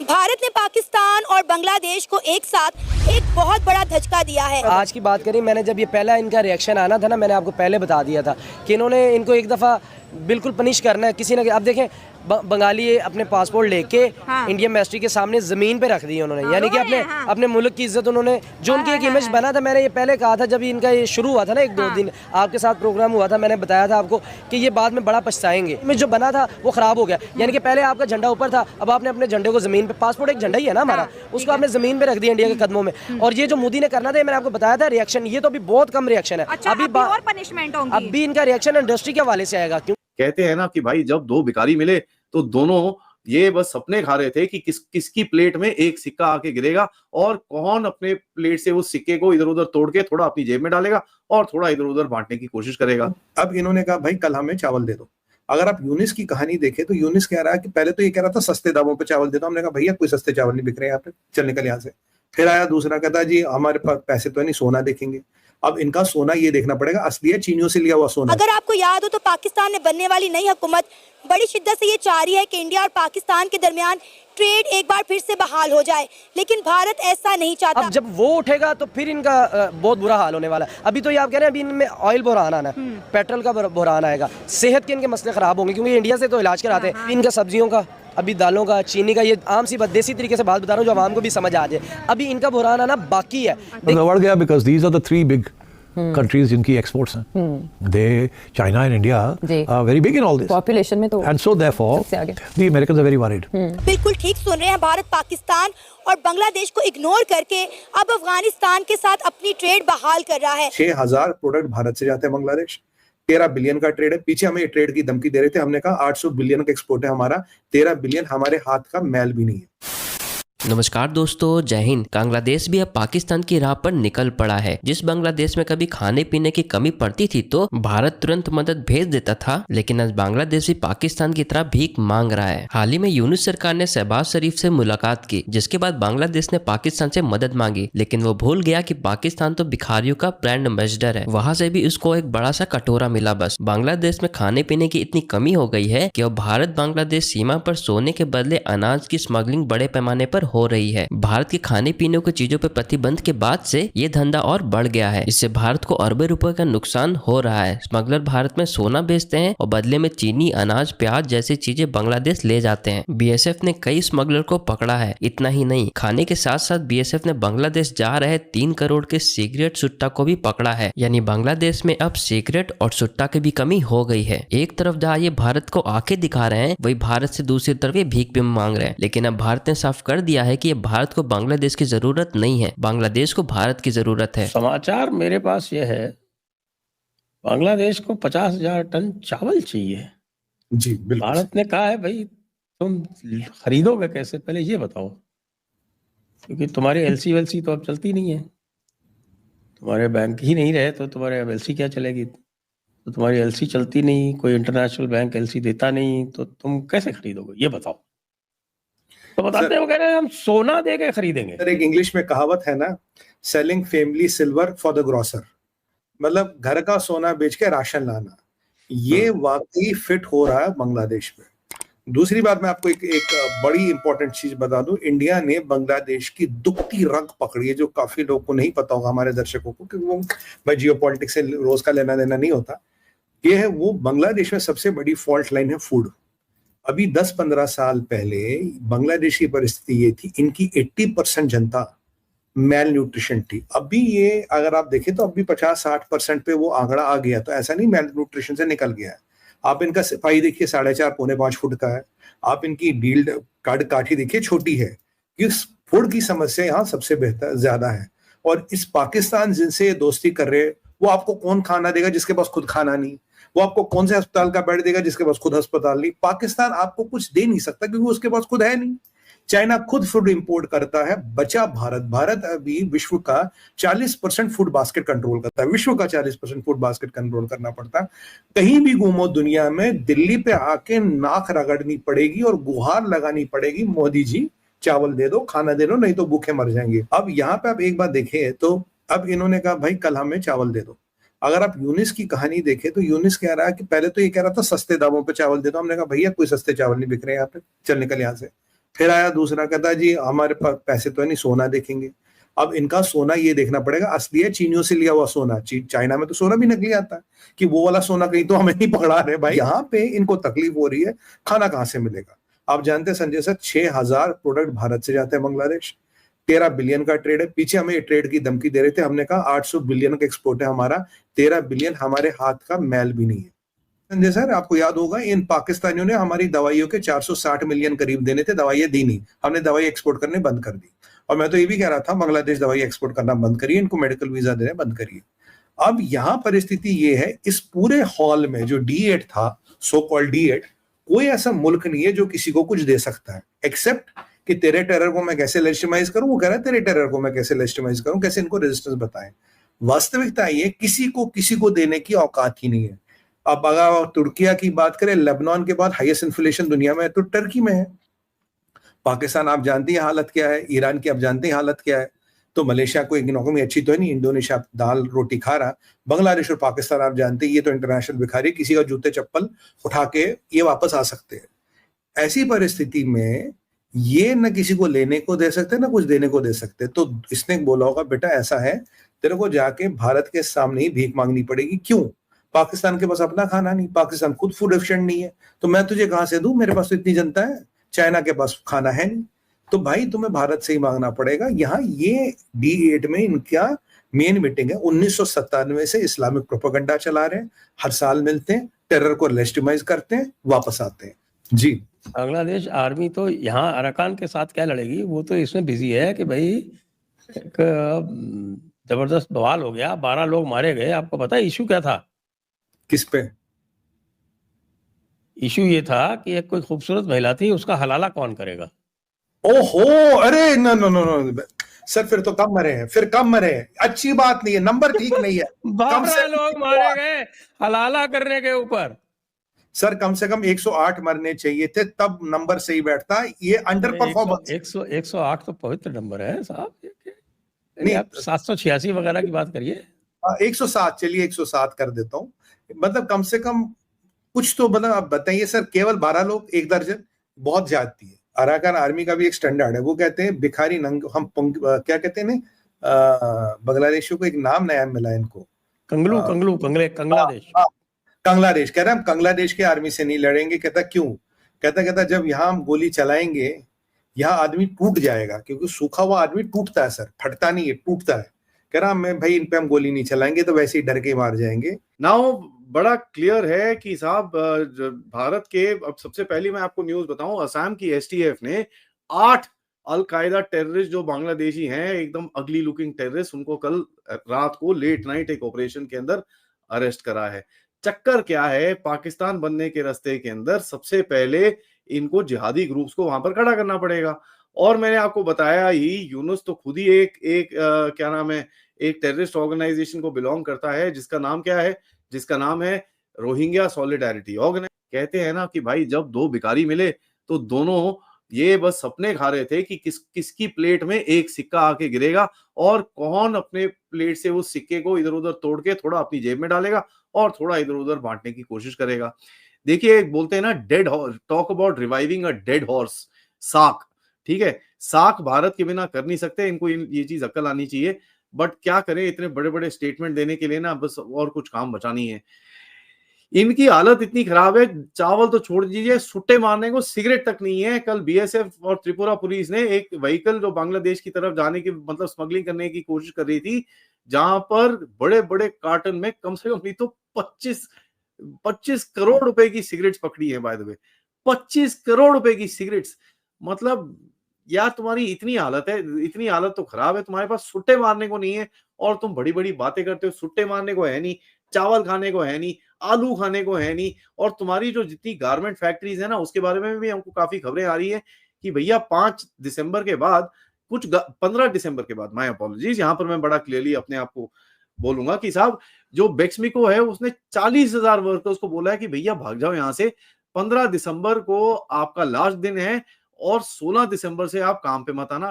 भारत ने पाकिस्तान और बांग्लादेश को एक साथ एक बहुत बड़ा धचका दिया है। आज की बात करें, मैंने जब ये पहला इनका रिएक्शन आना था ना, मैंने आपको पहले बता दिया था कि इन्होंने इनको एक दफ़ा बिल्कुल पनिश करना है किसी ने। अब देखें, बंगाली अपने पासपोर्ट लेके इंडियन मिनिस्ट्री के सामने ज़मीन पे रख दिए उन्होंने, यानी कि अपने मुल्क की इज्जत उन्होंने, जो उनकी एक इमेज बना था। मैंने ये पहले कहा था जब इनका ये शुरू हुआ था ना, 1-2 दिन आपके साथ प्रोग्राम हुआ था, मैंने बताया था आपको कि ये बाद में बड़ा पछताएंगे। इमेज जो बना था वो ख़राब हो गया, यानी कि पहले आपका झंडा ऊपर था, अब आपने अपने झंडे को ज़मीन पे, पासपोर्ट एक झंडा ही है ना हमारा, उसको आपने ज़मीन पे रख दिया इंडिया के कदमों में। और ये जो मोदी ने करना था, मैंने आपको बताया था रिएक्शन, ये तो अभी बहुत कम रिएक्शन है। अभी इनका रिएक्शन इंडस्ट्री के हवाले से आएगा। कहते हैं ना कि भाई जब दो भिखारी मिले तो दोनों ये बस सपने खा रहे थे कि किसकी प्लेट में एक सिक्का आके गिरेगा और कौन अपने प्लेट से उस सिक्के को इधर उधर तोड़ के थोड़ा अपनी जेब में डालेगा और थोड़ा इधर उधर बांटने की कोशिश करेगा। अब इन्होंने कहा भाई कल हमें चावल दे दो। अगर आप यूनिस की कहानी देखें तो यूनिस कह रहा है कि पहले तो ये कह रहा था सस्ते दामों पे चावल दे दो। हमने कहा भैया कोई सस्ते चावल नहीं बिक रहे यहाँ पे, चल निकल यहाँ से। फिर आया दूसरा, कहता जी हमारे पास पैसे तो नहीं, सोना देखेंगे। अब इनका सोना ये देखना पड़ेगा असली है चीनियों से लिया हुआ सोना। अगर आपको याद हो तो पाकिस्तान में बनने वाली नई हुकूमत बड़ी शिद्दत से ये चाह रही है कि इंडिया और पाकिस्तान के दरमियान ट्रेड एक बार फिर से बहाल हो जाए, लेकिन भारत ऐसा नहीं चाहता। अब जब वो उठेगा तो फिर इनका बहुत बुरा हाल होने वाला है। अभी तो ये आप कह रहे हैं, अभी इनमें ऑयल बहरान आना है, पेट्रोल का बहरान आएगा, सेहत के इनके मसले खराब होंगे, क्योंकि इंडिया से तो इलाज कराते हैं। इनका सब्जियों का, अभी दालों का, चीनी का, ये आम सी बात देसी तरीके से बात बता रहा हूँ जो आवाम को भी समझ आ जाए। अभी इनका बहरान आना बाकी है। बढ़ गया because these are the 3 big countries जिनकी exports हैं, they China and India are very big in all this population में तो, and so therefore the Americans are very worried। बिल्कुल ठीक सुन रहे हैं, भारत पाकिस्तान और बांग्लादेश को इग्नोर करके अब अफगानिस्तान के साथ अपनी ट्रेड बहाल कर रहा है। 6000 प्रोडक्ट भारत से जाते हैं बांग्लादेश, 13 बिलियन का ट्रेड है। पीछे हमें ट्रेड की धमकी दे रहे थे, हमने कहा 800 बिलियन का एक्सपोर्ट है हमारा, 13 बिलियन हमारे हाथ का मैल भी नहीं है। नमस्कार दोस्तों, जय हिंद। बांग्लादेश भी अब पाकिस्तान की राह पर निकल पड़ा है। जिस बांग्लादेश में कभी खाने पीने की कमी पड़ती थी तो भारत तुरंत मदद भेज देता था, लेकिन आज बांग्लादेश भी पाकिस्तान की तरह भीख मांग रहा है। हाल ही में यूनुस सरकार ने शहबाज शरीफ से मुलाकात की, जिसके बाद बांग्लादेश ने पाकिस्तान से मदद मांगी, लेकिन वो भूल गया कि पाकिस्तान तो भिखारियों का ब्रांड एम्बेसडर है। वहां से भी उसको एक बड़ा सा कटोरा मिला। बस बांग्लादेश में खाने पीने की इतनी कमी हो गई है कि अब भारत बांग्लादेश सीमा पर सोने के बदले अनाज की स्मगलिंग बड़े पैमाने पर हो रही है। भारत के खाने पीने की चीजों पर प्रतिबंध के बाद से ये धंधा और बढ़ गया है। इससे भारत को अरबों रुपए का नुकसान हो रहा है। स्मगलर भारत में सोना बेचते हैं और बदले में चीनी, अनाज, प्याज जैसी चीजें बांग्लादेश ले जाते हैं। बीएसएफ ने कई स्मगलर को पकड़ा है। इतना ही नहीं, खाने के साथ साथ बीएसएफ ने बांग्लादेश जा रहे 3 करोड़ के सिगरेट सुट्टा को भी पकड़ा है। यानी बांग्लादेश में अब सिगरेट और सुट्टा की भी कमी हो गई है। एक तरफ जहाँ ये भारत को आंखें दिखा रहे हैं, वही भारत से दूसरी तरफ ये भीख भी मांग रहे हैं। लेकिन अब भारत ने साफ कर दिया है कि ये भारत को बांग्लादेश की जरूरत नहीं है, बांग्लादेश को भारत की जरूरत है। समाचार मेरे पास ये है, बांग्लादेश को 50,000 टन चावल चाहिए। जी बिल्कुल। भारत ने कहा है भाई तुम खरीदोगे कैसे, पहले ये बताओ, क्योंकि तुम्हारी एलसी तो अब चलती नहीं है। तुम्हारे बैंक ही नहीं रहे तो तुम्हारे अब एलसी क्या चलेगी? तो तुम्हारी एलसी चलती नहीं, कोई इंटरनेशनल बैंक एलसी देता नहीं, तो तुम कैसे खरीदोगे ये बताओ। तो बताते हैं, वो कह रहे हैं हम सोना दे के खरीदेंगे। सर एक इंग्लिश में कहावत है ना, selling family silver for the grocer, मतलब घर का सोना बेच के राशन लाना। ये वाकई फिट हो रहा है बांग्लादेश में। दूसरी बात मैं आपको एक बड़ी इंपॉर्टेंट चीज बता दूं, इंडिया ने बांग्लादेश की दुखती रंग पकड़ी है, जो काफी लोगों को नहीं पता होगा, हमारे दर्शकों को, क्योंकि वो भाई जियोपॉलिटिक्स से रोज का लेना देना नहीं होता। ये है वो, बांग्लादेश में सबसे बड़ी फॉल्ट लाइन है फूड। अभी 10-15 साल पहले बांग्लादेश की परिस्थिति ये थी, इनकी 80% जनता मेल न्यूट्रिशन थी। अभी ये अगर आप देखें तो अभी 50-60% पे वो आंकड़ा आ गया। तो ऐसा नहीं मेल न्यूट्रिशन से निकल गया है। आप इनका सिपाही देखिए 4.5-5 फुट का है। आप इनकी डील्ड काठी देखिए, छोटी है। इस फूड की समस्या यहाँ सबसे बेहतर ज्यादा है। और इस पाकिस्तान जिनसे ये दोस्ती कर रहे हैं, वो आपको कौन खाना देगा जिसके पास खुद खाना नहीं? वो आपको कौन से अस्पताल का बेड देगा जिसके पास खुद अस्पताल नहीं? पाकिस्तान आपको कुछ दे नहीं सकता क्योंकि उसके पास खुद है नहीं। चाइना खुद फूड इंपोर्ट करता है, बचा भारत अभी विश्व का 40% फूड बास्केट कंट्रोल करता है। विश्व का 40% फूड बास्केट कंट्रोल करना पड़ता है। कहीं भी घूमो दुनिया में, दिल्ली पे आके नाक रगड़नी पड़ेगी और गुहार लगानी पड़ेगी, मोदी जी चावल दे दो, खाना दे दो, नहीं तो भूखे मर जाएंगे। अब यहाँ पे आप एक बात देखें तो अब इन्होंने कहा भाई कल हमें चावल दे दो। अगर आप यूनिस की कहानी देखें तो यूनिस कह रहा है कि पहले तो ये कह रहा था सस्ते दामों पे चावल दे दो। हमने कहा भैया कोई सस्ते चावल नहीं बिक रहे यहाँ पे, चल निकल यहाँ से। फिर आया दूसरा, कहता जी हमारे पास पैसे तो है नहीं, सोना देखेंगे। अब इनका सोना ये देखना पड़ेगा असली है चीनियों से लिया हुआ सोना। चाइना में तो सोना भी नकली आता है, कि वो वाला सोना कहीं तो हमें नहीं पकड़ा रहे भाई। यहाँ पे इनको तकलीफ हो रही है, खाना कहाँ से मिलेगा। आप जानते हैं संजय सर, 6,000 प्रोडक्ट भारत से जाते हैं बांग्लादेश, 13 बिलियन का ट्रेड है। पीछे हमें ये ट्रेड की धमकी दे रहे थे, हमने कहा 800 बिलियन का एक्सपोर्ट है हमारा, 13 बिलियन हमारे हाथ का मैल भी नहीं है। संजय सर आपको याद होगा, इन पाकिस्तानियों ने हमारी दवाइयों के 460 मिलियन करीब देने थे, दवाइयां दी नहीं, हमने दवाई एक्सपोर्ट करने बंद कर दी। और मैं तो ये भी कह रहा था बांग्लादेश दवाई एक्सपोर्ट करना बंद करिए, इनको मेडिकल वीजा देने बंद करिए। अब यहाँ परिस्थिति ये है, इस पूरे हॉल में जो D8 था, सो कॉल्ड D8, कोई ऐसा मुल्क नहीं है जो किसी को कुछ दे सकता है, एक्सेप्ट कि तेरे टेरर को मैं कैसे लेजिटिमाइज करूं। वो कह रहा है तेरे टेरर को मैं कैसे लेजिटिमाइज करूं, कैसे इनको रेजिस्टेंस बताएं। वास्तविकता ये किसी को देने की औकात ही नहीं है। अब अगर तुर्किया की बात करें, लेबनान के बाद हाईएस्ट इन्फ्लेशन दुनिया में तो टर्की में है। पाकिस्तान आप जानती हैं हालत क्या है, ईरान की आप जानते हैं हालत क्या है। तो मलेशिया को इकोनॉमी अच्छी तो है नहीं, इंडोनेशिया दाल रोटी खा रहा। बांग्लादेश और पाकिस्तान आप जानते हैं ये तो इंटरनेशनल भिखारी, किसी का जूते चप्पल उठा के ये वापस आ सकते हैं। ऐसी परिस्थिति में ये न किसी को लेने को दे सकते ना कुछ देने को दे सकते। तो इसने बोला होगा बेटा ऐसा है, तेरे को जाके भारत के सामने ही भीख मांगनी पड़ेगी। क्यों? पाकिस्तान के पास अपना खाना नहीं, पाकिस्तान खुद फूड एफिशिएंट नहीं है, तो मैं तुझे कहां से दूं, मेरे पास तो इतनी जनता है। चाइना के पास खाना है नहीं, तो भाई तुम्हें भारत से ही मांगना पड़ेगा। यहाँ ये D8 में इनका मेन मीटिंग है। 1997 से इस्लामिक प्रोपेगेंडा चला रहे हैं, हर साल मिलते हैं, टेरर को लेजिटिमाइज करते हैं, वापस आते हैं। जी बांग्लादेश आर्मी तो यहाँ अराकान के साथ क्या लड़ेगी, वो तो इसमें बिजी है कि भाई एक जबरदस्त बवाल हो गया, 12 लोग मारे गए। आपको पता है इशू क्या था? किस पे इशू ये था कि एक कोई खूबसूरत महिला थी, उसका हलाला कौन करेगा। ओहो, अरे no no no no sir, फिर तो कम मरे हैं, फिर कम मरे हैं, अच्छी बात नहीं है, नंबर ठीक नहीं है। 12 लोग मारे गए हलाला करने के ऊपर। सर कम से कम 108 मरने चाहिए थे, तब नंबर सही बैठता। ये अंडर परफॉर्मेंस। 108 तो पवित्र नंबर है साहब, नहीं आप 786 वगैरह की बात करिए। 107, चलिए 107 कर देता हूँ। मतलब कम से कम कुछ तो, मतलब आप बताइए सर, केवल 12 लोग 1 दर्जन, बहुत ज्यादती है। अराकान आर्मी का भी एक स्टैंडर्ड है, वो कहते हैं भिखारी नंग, हम क्या कहते हैं, बांग्लादेशियों को एक नाम नया मिला इनको, कंगलादेश। कंगलादेश कह रहे हैं, हम कंगलादेश के आर्मी से नहीं लड़ेंगे। कहता क्यों? कहता जब यहाँ हम गोली चलाएंगे यहाँ आदमी टूट जाएगा, क्योंकि सूखा हुआ आदमी टूटता है सर, फटता नहीं है, टूटता है। कह रहा मैं भाई इन पे हम गोली नहीं चलाएंगे तो वैसे ही डर के मार जाएंगे। नाउ बड़ा क्लियर है कि साहब भारत के, अब सबसे पहले मैं आपको न्यूज बताऊं, असम की STF ने 8 अलकायदा टेररिस्ट जो बांग्लादेशी हैं, एकदम अगली लुकिंग टेररिस्ट, उनको कल रात को लेट नाइट एक ऑपरेशन के अंदर अरेस्ट करा है। चक्कर क्या है, पाकिस्तान बनने के रास्ते के अंदर सबसे पहले इनको जिहादी ग्रुप्स को वहां पर खड़ा करना पड़ेगा। और मैंने आपको बताया ही, यूनुस तो खुद ही एक क्या नाम है, एक टेररिस्ट ऑर्गेनाइजेशन को बिलोंग करता है, जिसका नाम क्या है, जिसका नाम है रोहिंग्या सॉलिडारिटी ऑर्गेनाइजेशन। कहते हैं ना कि भाई जब 2 भिखारी मिले तो दोनों ये बस सपने खा रहे थे कि किसकी प्लेट में एक सिक्का आके गिरेगा और कौन अपने प्लेट से उस सिक्के को इधर उधर तोड़ के थोड़ा अपनी जेब में डालेगा और थोड़ा इधर उधर बांटने की कोशिश करेगा। देखिए बोलते हैं ना, dead horse, talk about reviving a dead horse, साक। ठीक है, साक भारत के बिना कर नहीं सकते, इनको ये चीज अक्ल आनी चाहिए। बट क्या करें, इतने बड़े बड़े स्टेटमेंट देने के लिए ना बस और कुछ काम बचा नहीं है। इनकी हालत इतनी खराब है, चावल तो छोड़ दीजिए, सुट्टे मारने को सिगरेट तक नहीं है। कल BSF और त्रिपुरा पुलिस ने एक व्हीकल जो बांग्लादेश की तरफ जाने की, मतलब स्मगलिंग करने की कोशिश कर रही थी, जहां पर बड़े बड़े कार्टन में कम से कम नहीं तो 25 करोड़ रुपए की सिगरेट्स पकड़ी है। बाय द वे 25 करोड़ रुपए की सिगरेट्स, मतलब यार तुम्हारी इतनी हालत है, इतनी हालत तो खराब है, तुम्हारे पास सुट्टे मारने को नहीं है और तुम बड़ी बड़ी बातें करते हो। सुट्टे मारने को है नहीं, चावल खाने को है नहीं, आलू खाने को है नहीं। और तुम्हारी जो जितनी गारमेंट फैक्ट्रीज है ना, उसके बारे में भी हमको काफी खबरें आ रही है कि भैया 5 दिसंबर के बाद, 15 दिसंबर के बाद, माय अपॉलॉजीज, यहाँ पर मैं बड़ा क्लियरली अपने आप को बोलूंगा कि साहब जो बेक्समिको है उसने 40,000 वर्कर्स को बोला है कि भैया भाग जाओ यहाँ से, 15 दिसंबर को आपका लास्ट दिन है और 16 दिसंबर से आप काम पे मत आना।